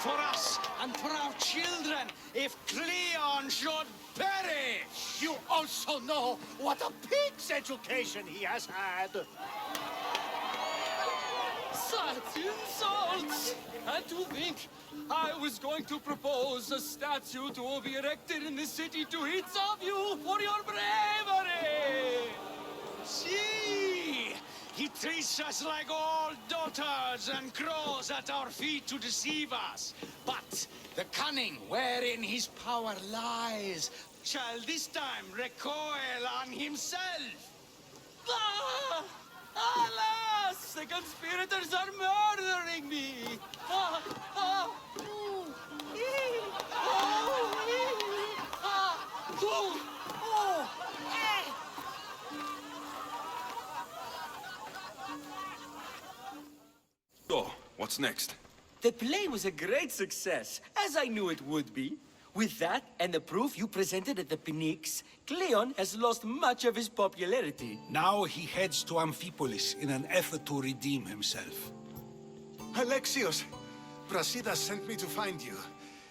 For us and for our children, if Cleon should perish! You also know what a pig's education he has had. Such insults! And to think I was going to propose a statue to be erected in the city to each of you for your bravery! See! He treats us like old daughters and crows at our feet to deceive us. But the cunning wherein his power lies shall this time recoil on himself. Ah! Alas! The conspirators are murdering me! Ah! Ah! Ooh! Ee! Oh! Ee! Ah! Ooh! Oh! Eh! So, what's next? The play was a great success, as I knew it would be. With that, and the proof you presented at the Pnyx, Cleon has lost much of his popularity. Now he heads to Amphipolis in an effort to redeem himself. Alexios! Brasidas sent me to find you.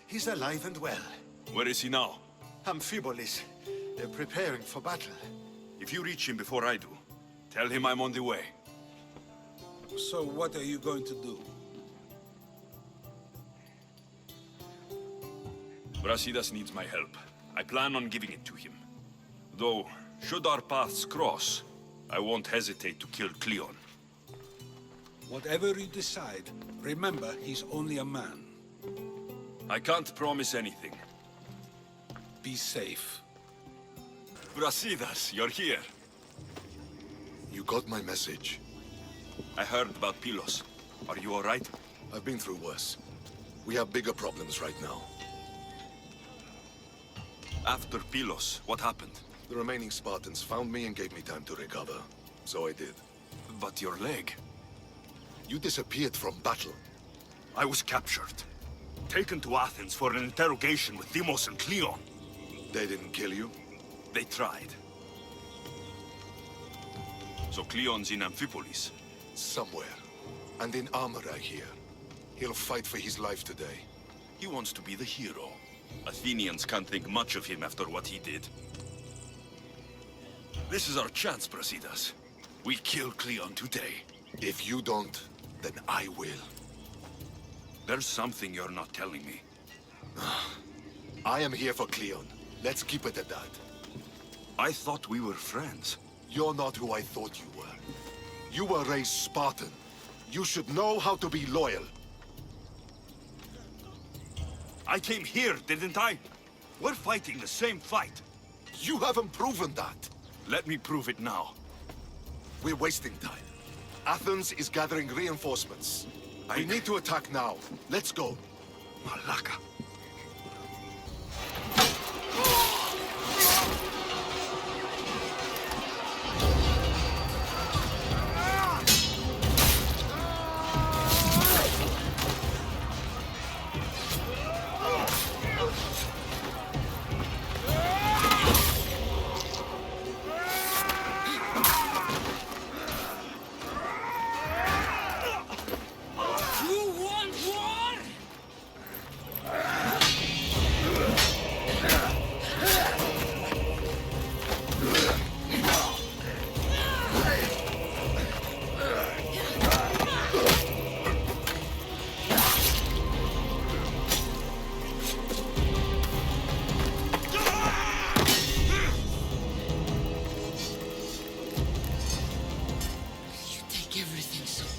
He's alive and well. Where is he now? Amphipolis. They're preparing for battle. If you reach him before I do, tell him I'm on the way. So what are you going to do? Brasidas needs my help. I plan on giving it to him. Though, should our paths cross, I won't hesitate to kill Cleon. Whatever you decide, Remember, he's only a man. I can't promise anything. Be safe. Brasidas, you're here. You got my message. I heard about Pylos. Are you all right? I've been through worse. We have bigger problems right now. After Pylos, what happened? The remaining Spartans found me and gave me time to recover. So I did. But your leg? You disappeared from battle. I was captured. Taken to Athens for an interrogation with Deimos and Cleon. They didn't kill you? They tried. So Cleon's in Amphipolis? Somewhere. And in armor, I hear. He'll fight for his life today. He wants to be the hero. Athenians can't think much of him after what he did. This is our chance, Brasidas. We kill Cleon today. If you don't, then I will. There's something you're not telling me. I am here for Cleon. Let's keep it at that. I thought we were friends. You're not who I thought you were. You were raised Spartan. You should know how to be loyal. I came here, didn't I? We're fighting the same fight. You haven't proven that. Let me prove it now. We're wasting time. Athens is gathering reinforcements. We need to attack now. Let's go. Malaka.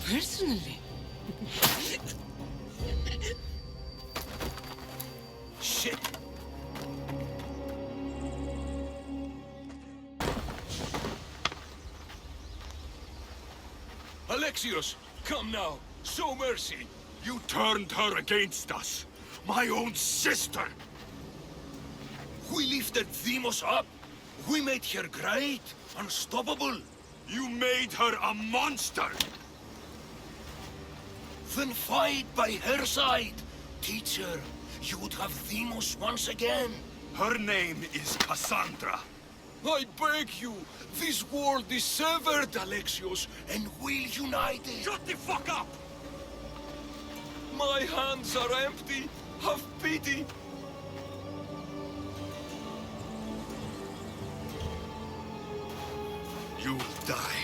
Personally. Shit! Alexios, come now. Show mercy. You turned her against us. My own sister! We lifted Deimos up. We made her great, unstoppable. You made her a monster! Then fight by her side. Teach her. You would have Deimos once again. Her name is Cassandra. I beg you. This world is severed, Alexios, and we'll unite it. Shut the fuck up! My hands are empty. Have pity. You'll die,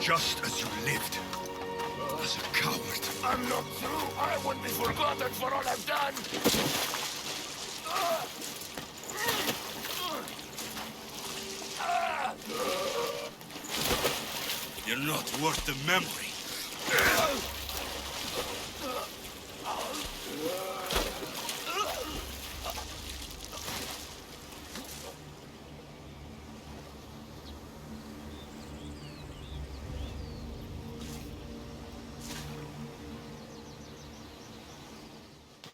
just as you lived. As a coward. I'm not through. I won't be forgotten for all I've done. You're not worth the memory.